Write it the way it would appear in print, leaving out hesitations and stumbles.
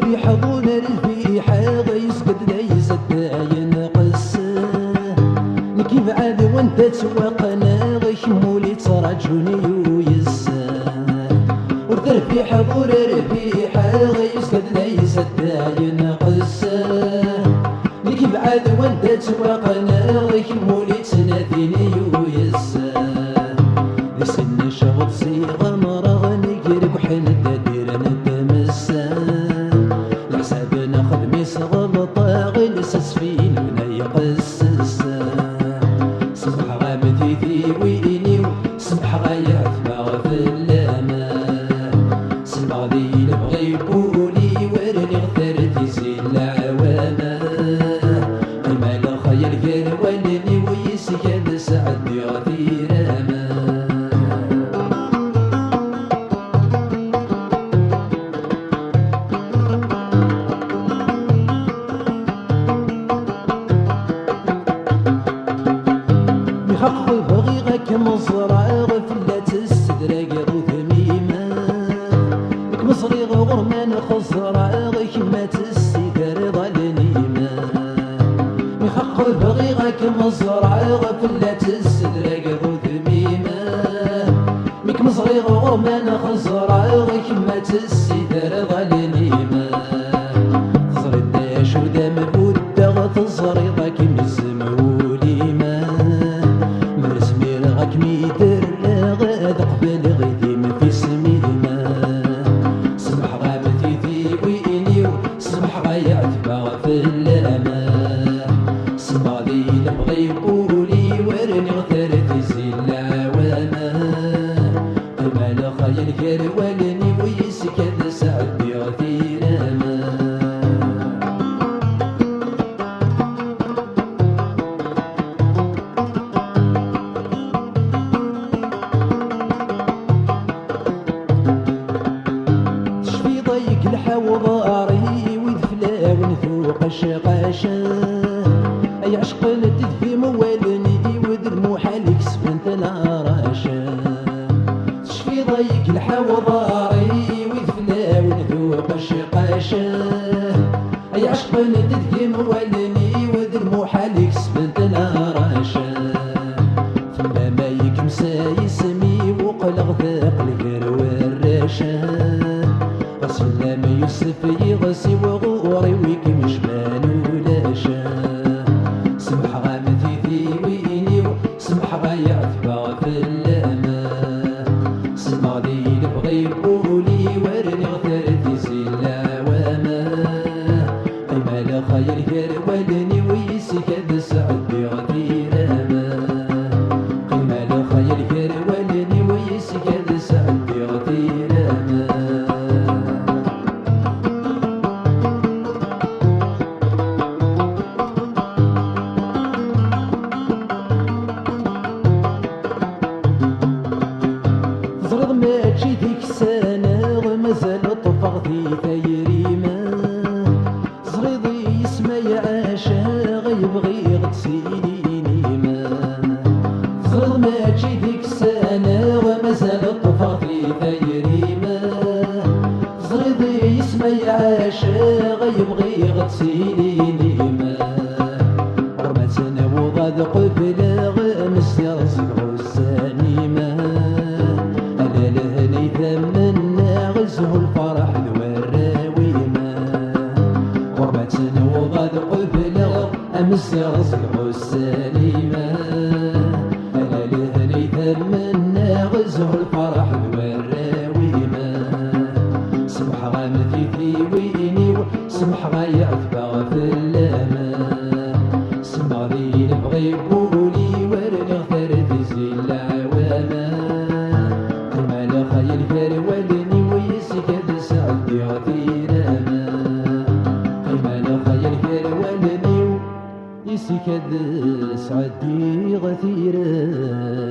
في حضون الرفيحة غيسقد ليس الداين قسه كيف عاد وانت تسوقنا غيشمولي تراجوني ويسه ورثر في حضور الرفيحة غيسقد ليس الداين قسه كيف عاد وانت تسوقنا غيشمولي تناديني ويسه لسن شغل صيغة مرغ نقرب حين الدادير ندمسه غلطة غلسس في البناية قسسة صبح غامتي في ويني وصبح غايعتبا في اللامان سمع ذي نبغي يقولي ورني غثرتي زين العوامة قيمة لخيال غير ولني ويسكن سعدي غثي راما مصرع غفلة السدرق ذو ثميمة لك مصري غرمان خزرع غيمة السدر ظلنيمة يخق بغيغك مصرع غفلة السدرق ذو ثميمة لك مصري غرمان خزرع غيمة السدر ظلنيمة تزري الداش ودام بودة تزري ضاك مزموليمة ميدر غاد قبل غديم في سميمة سمح غابتي في ويني وسمح غايعتبا في اللامان سمع ذي نبغي يقولي ورني غثرتي زين العوامة قيمة لخيال غير ولني ويسكن سعدي غثي راما الحوضاري وذفلا ونثوق الشقاشة أي عشق تدفي موالني وذ المحالك سفنت العراشة تشفي ضيق الحوضاري وذفلا ونثوق الشقاشة أي عشق تدفي موالني وذ المحالك سفنت العراشة ثم ما يكمسا يسمي وقلغ ذاق القر والراشة سلام يوسف يغسي وغوري ويكم شمان ولاشا سمح غامتي في ويني وسمح غايعتبا في اللامان سمع ذي نبغي يقولي ورني غثرتي زين العوامة قيمة لخيال غير ولني ويسكن سعدي غثي راما قيمة لخيال غير ولني ويسكن سعدي غثي راما مازال طفغتي تيريمة زريضي يسمى عاشا غيبغي غتسيني نيمة زريض ما تجي ديك السنة ومازال طفغتي تيريمة زريضي يسمى عاشا غيبغي غتسيني نيمة رمتنا وغاد قبل نسرزق السليمة أنا لهني ثمنا غزه الفرح والراويمة سمح غامثي في ويني سمح غايعتبا في اللامة سمح ذي نبغي بولي ورني غفر في زين العوامة كما لا خيل فرولني ويسك هذا سعدي غثيرامة كما لا خيل فرولني يسك هذا سعدي غثيرامة